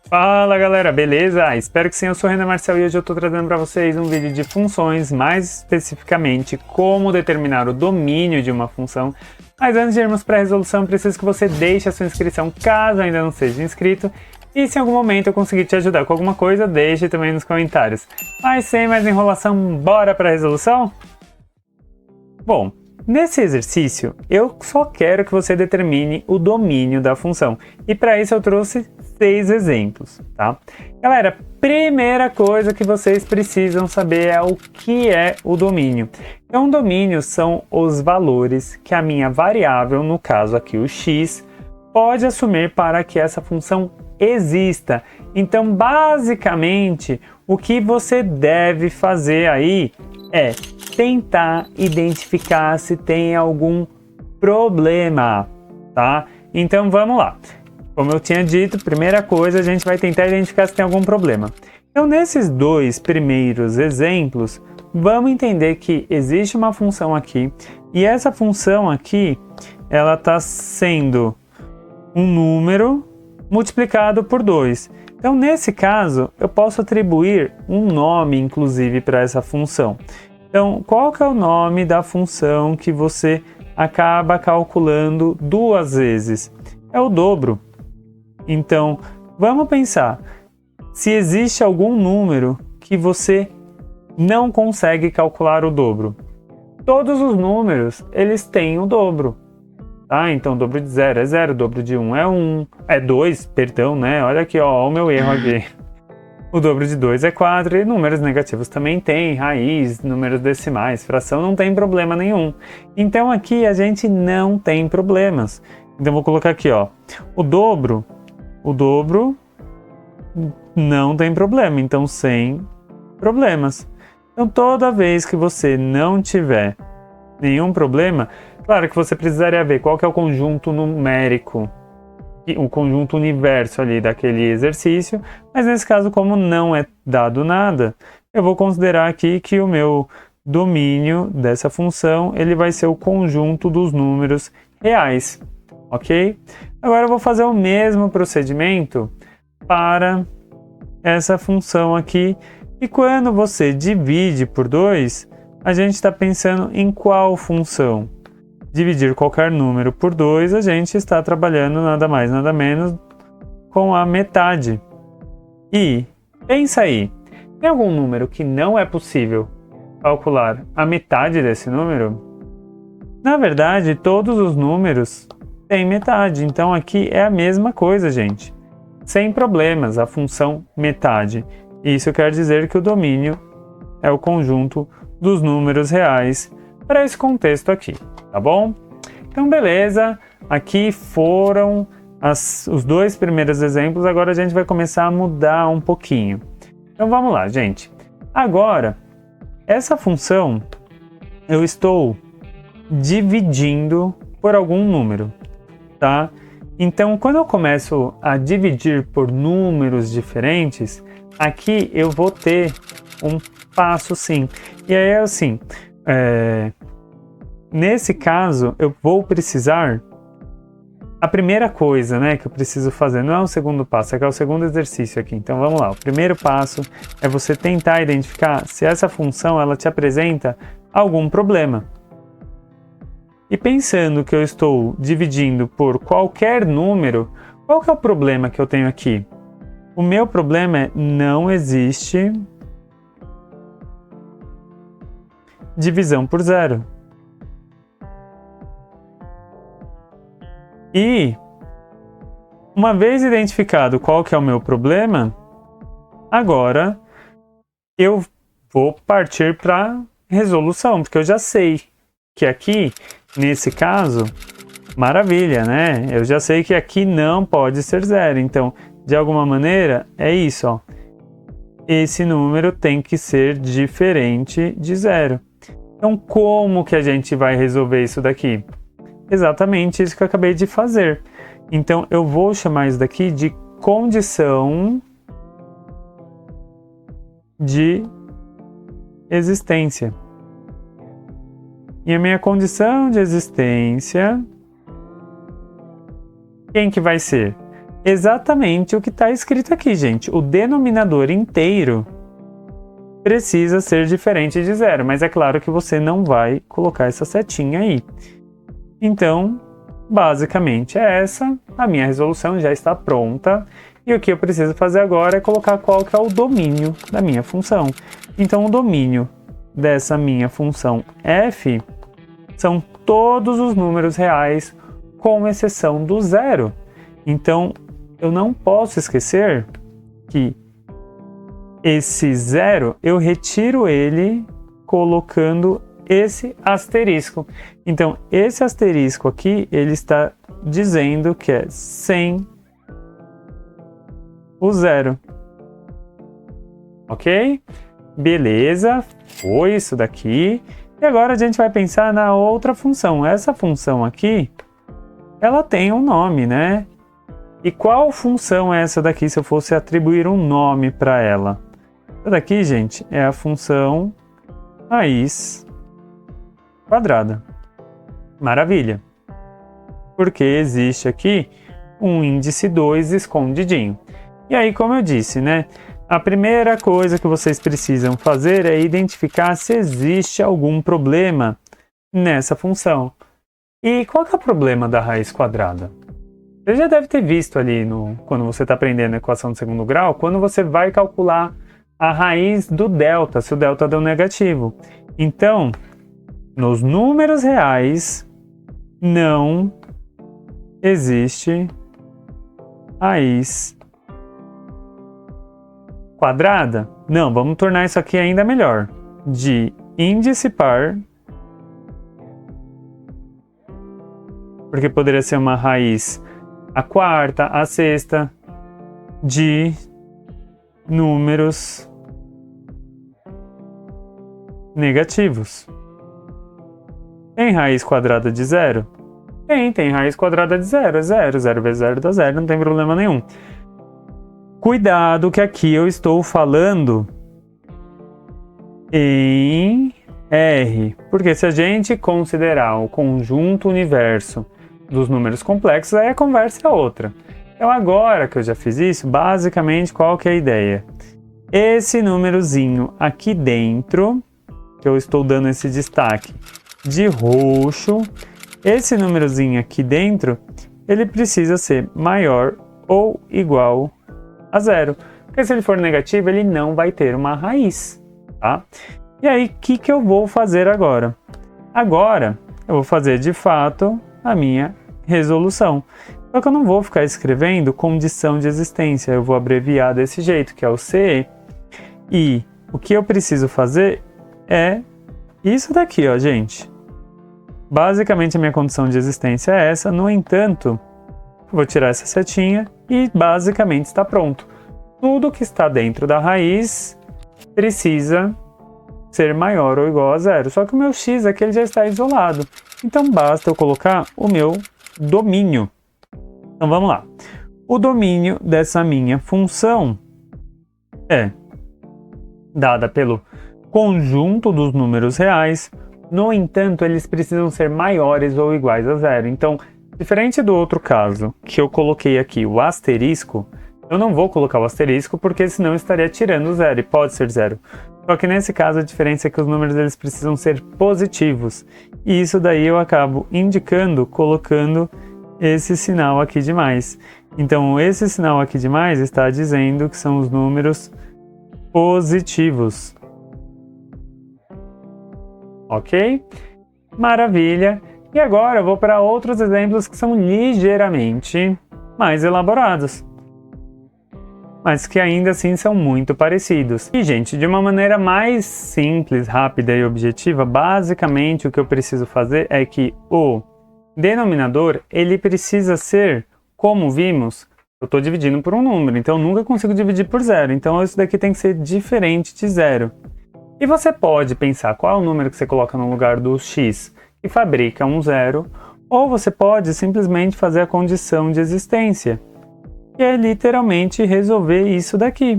Fala galera, beleza? Espero que sim, eu sou o Renan Marcel e hoje eu estou trazendo para vocês um vídeo de funções, mais especificamente como determinar o domínio de uma função. Mas antes de irmos para a resolução, preciso que você deixe a sua inscrição caso ainda não seja inscrito. E se em algum momento eu conseguir te ajudar com alguma coisa, deixe também nos comentários. Mas sem mais enrolação, bora para a resolução? Bom, nesse exercício eu só quero que você determine o domínio da função. E para isso eu trouxe 6 exemplos, tá? Galera, primeira coisa que vocês precisam saber é o que é o domínio. Então, domínio são os valores que a minha variável, no caso aqui o x, pode assumir para que essa função exista. Então, basicamente, o que você deve fazer aí é tentar identificar se tem algum problema, tá? Então, vamos lá. Como eu tinha dito, primeira coisa, a gente vai tentar identificar se tem algum problema. Então, nesses dois primeiros exemplos, vamos entender que existe uma função aqui, e essa função aqui, ela está sendo um número multiplicado por 2. Então, nesse caso, eu posso atribuir um nome, inclusive, para essa função. Então, qual que é o nome da função que você acaba calculando duas vezes? É o dobro. Então, vamos pensar, se existe algum número que você não consegue calcular o dobro. Todos os números, eles têm o dobro, tá? Então, o dobro de 0 é 0, o dobro de 1 é 1, é 2, perdão, né? Olha aqui, ó, o meu erro aqui. O dobro de 2 é 4 e números negativos também tem, raiz, números decimais, fração, não tem problema nenhum. Então, aqui a gente não tem problemas. Então, vou colocar aqui, ó, o dobro não tem problema, então sem problemas. Então toda vez que você não tiver nenhum problema, claro que você precisaria ver qual que é o conjunto numérico, o conjunto universo ali daquele exercício, mas nesse caso, como não é dado nada, eu vou considerar aqui que o meu domínio dessa função, ele vai ser o conjunto dos números reais, ok? Agora eu vou fazer o mesmo procedimento para essa função aqui. E quando você divide por 2, a gente está pensando em qual função? Dividir qualquer número por 2, a gente está trabalhando nada mais, nada menos com a metade. E pensa aí, tem algum número que não é possível calcular a metade desse número? Na verdade, todos os números tem metade, então aqui é a mesma coisa, gente. Sem problemas, a função metade. Isso quer dizer que o domínio é o conjunto dos números reais para esse contexto aqui, tá bom? Então, beleza, aqui foram os dois primeiros exemplos, agora a gente vai começar a mudar um pouquinho. Então, vamos lá, gente. Agora, essa função eu estou dividindo por algum número. Tá? Então, quando eu começo a dividir por números diferentes, aqui eu vou ter um passo sim. E aí, assim, nesse caso, eu vou precisar... A primeira coisa, né, que eu preciso fazer, não é o segundo passo, é que é o segundo exercício aqui. Então, vamos lá. O primeiro passo é você tentar identificar se essa função ela te apresenta algum problema. E pensando que eu estou dividindo por qualquer número, qual que é o problema que eu tenho aqui? O meu problema é não existe divisão por 0. E, uma vez identificado qual que é o meu problema, agora eu vou partir para resolução, porque eu já sei que aqui, nesse caso, maravilha, né? Eu já sei que aqui não pode ser 0. Então, de alguma maneira, é isso, ó. Esse número tem que ser diferente de 0. Então, como que a gente vai resolver isso daqui? Exatamente isso que eu acabei de fazer. Então, eu vou chamar isso daqui de condição de existência. E a minha condição de existência, quem que vai ser? exatamente o que está escrito aqui, gente. O denominador inteiro precisa ser diferente de 0, mas é claro que você não vai colocar essa setinha aí. Então, basicamente é essa. A minha resolução já está pronta. E o que eu preciso fazer agora é colocar qual que é o domínio da minha função. Então, o domínio dessa minha função f são todos os números reais, com exceção do 0. Então, eu não posso esquecer que esse 0, eu retiro ele colocando esse asterisco. Então, esse asterisco aqui, ele está dizendo que é sem o 0. Ok? Beleza, foi isso daqui. E agora a gente vai pensar na outra função. Essa função aqui, ela tem um nome, né? E qual função é essa daqui se eu fosse atribuir um nome para ela? Essa daqui, gente, é a função raiz quadrada. Maravilha! Porque existe aqui um índice 2 escondidinho. E aí, como eu disse, né? A primeira coisa que vocês precisam fazer é identificar se existe algum problema nessa função. E qual que é o problema da raiz quadrada? Você já deve ter visto ali, quando você está aprendendo a equação de segundo grau, quando você vai calcular a raiz do delta, se o delta deu negativo. Então, nos números reais, não existe raiz quadrada? Não, vamos tornar isso aqui ainda melhor. De índice par, porque poderia ser uma raiz a quarta, a sexta, de números negativos. Tem raiz quadrada de 0? Tem raiz quadrada de 0, é 0, 0 vezes 0 dá 0, não tem problema nenhum. Cuidado que aqui eu estou falando em R, porque se a gente considerar o conjunto universo dos números complexos, aí a conversa é outra. Então agora que eu já fiz isso, basicamente qual que é a ideia? Esse númerozinho aqui dentro, que eu estou dando esse destaque de roxo, esse númerozinho aqui dentro, ele precisa ser maior ou igual a 0. Porque se ele for negativo, ele não vai ter uma raiz, tá? E aí, o que eu vou fazer agora? Agora, eu vou fazer de fato a minha resolução. Só que eu não vou ficar escrevendo condição de existência, eu vou abreviar desse jeito, que é o CE. E o que eu preciso fazer é isso daqui, ó, gente. Basicamente, a minha condição de existência é essa. No entanto, vou tirar essa setinha e basicamente está pronto. Tudo que está dentro da raiz precisa ser maior ou igual a 0. Só que o meu x aqui ele já está isolado. Então basta eu colocar o meu domínio. Então vamos lá. O domínio dessa minha função é dada pelo conjunto dos números reais. No entanto, eles precisam ser maiores ou iguais a 0. Então, diferente do outro caso, que eu coloquei aqui o asterisco, eu não vou colocar o asterisco porque senão eu estaria tirando 0 e pode ser 0. Só que nesse caso a diferença é que os números eles precisam ser positivos. E isso daí eu acabo indicando, colocando esse sinal aqui de mais. Então esse sinal aqui de mais está dizendo que são os números positivos. Ok? Maravilha! E agora eu vou para outros exemplos que são ligeiramente mais elaborados, mas que ainda assim são muito parecidos. E, gente, de uma maneira mais simples, rápida e objetiva, basicamente o que eu preciso fazer é que o denominador, ele precisa ser, como vimos, eu estou dividindo por um número, então eu nunca consigo dividir por 0, então isso daqui tem que ser diferente de 0. E você pode pensar qual é o número que você coloca no lugar do x que fabrica um 0, ou você pode simplesmente fazer a condição de existência, que é literalmente resolver isso daqui.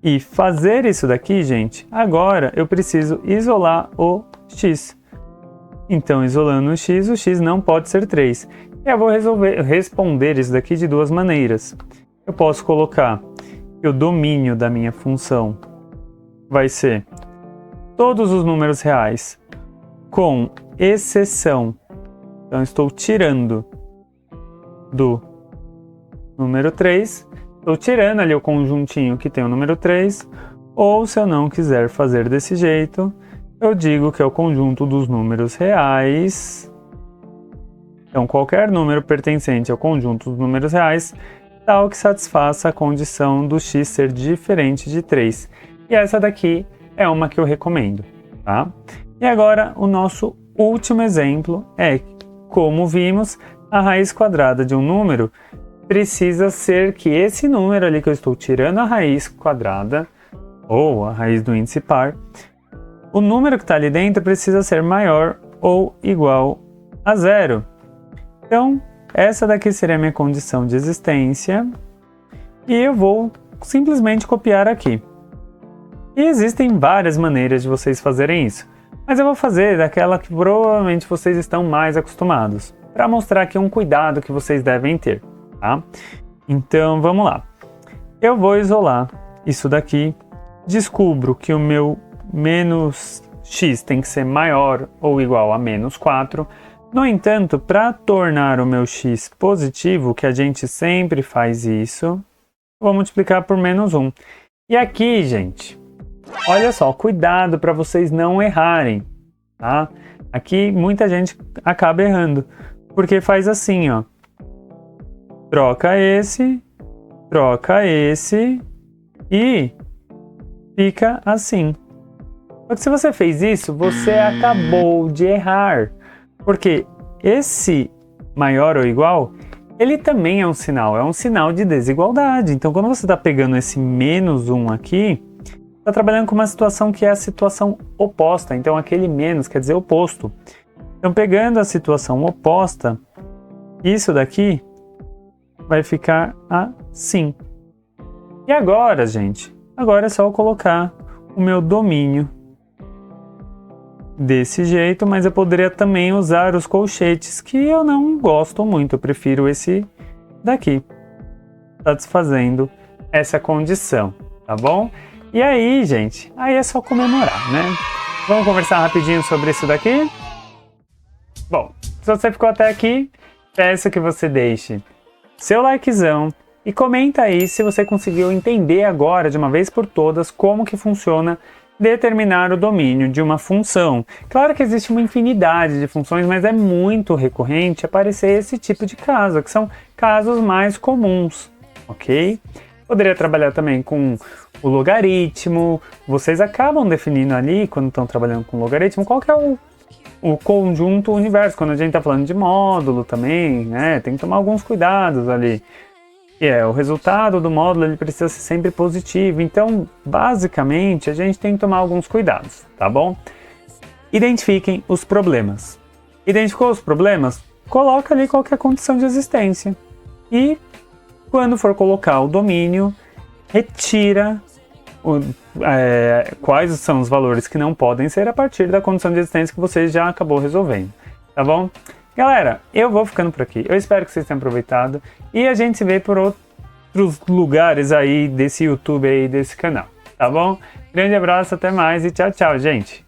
E fazer isso daqui, gente, agora eu preciso isolar o x. Então, isolando o x não pode ser 3. E eu vou responder isso daqui de duas maneiras. Eu posso colocar que o domínio da minha função vai ser todos os números reais, com exceção, então estou tirando do número 3, estou tirando ali o conjuntinho que tem o número 3, ou se eu não quiser fazer desse jeito, eu digo que é o conjunto dos números reais. Então, qualquer número pertencente ao conjunto dos números reais, tal que satisfaça a condição do x ser diferente de 3. E essa daqui é uma que eu recomendo, tá? E agora, o nosso último exemplo é, como vimos, a raiz quadrada de um número precisa ser que esse número ali que eu estou tirando a raiz quadrada, ou a raiz do índice par, o número que está ali dentro precisa ser maior ou igual a zero. Então, essa daqui seria a minha condição de existência, e eu vou simplesmente copiar aqui. E existem várias maneiras de vocês fazerem isso, mas eu vou fazer daquela que provavelmente vocês estão mais acostumados, para mostrar aqui um cuidado que vocês devem ter, tá? Então, vamos lá. Eu vou isolar isso daqui, descubro que o meu menos x tem que ser maior ou igual a menos 4, no entanto, para tornar o meu x positivo, que a gente sempre faz isso, vou multiplicar por menos 1. E aqui, gente, olha só, cuidado para vocês não errarem, tá? Aqui muita gente acaba errando, porque faz assim, ó. Troca esse e fica assim. Só que se você fez isso, você acabou de errar. Porque esse maior ou igual, ele também é um sinal de desigualdade. Então, quando você está pegando esse menos 1 aqui, está trabalhando com uma situação que é a situação oposta. Então, aquele menos quer dizer oposto. Então, pegando a situação oposta, isso daqui vai ficar assim. E agora, gente, agora é só eu colocar o meu domínio desse jeito, mas eu poderia também usar os colchetes, que eu não gosto muito, eu prefiro esse daqui, satisfazendo essa condição, tá bom? E aí, gente, aí é só comemorar, né? Vamos conversar rapidinho sobre isso daqui? Bom, se você ficou até aqui, peço que você deixe seu likezão e comenta aí se você conseguiu entender agora, de uma vez por todas, como que funciona determinar o domínio de uma função. Claro que existe uma infinidade de funções, mas é muito recorrente aparecer esse tipo de caso, que são casos mais comuns, ok? Poderia trabalhar também com o logaritmo. Vocês acabam definindo ali, quando estão trabalhando com logaritmo, qual que é o conjunto universo. Quando a gente está falando de módulo também, né? Tem que tomar alguns cuidados ali. E o resultado do módulo ele precisa ser sempre positivo. Então, basicamente, a gente tem que tomar alguns cuidados, tá bom? Identifiquem os problemas. Identificou os problemas? Coloca ali qual que é a condição de existência. E, quando for colocar o domínio, retira quais são os valores que não podem ser a partir da condição de existência que você já acabou resolvendo, tá bom? Galera, eu vou ficando por aqui. Eu espero que vocês tenham aproveitado e a gente se vê por outros lugares aí desse YouTube aí, desse canal, tá bom? Grande abraço, até mais e tchau, tchau, gente!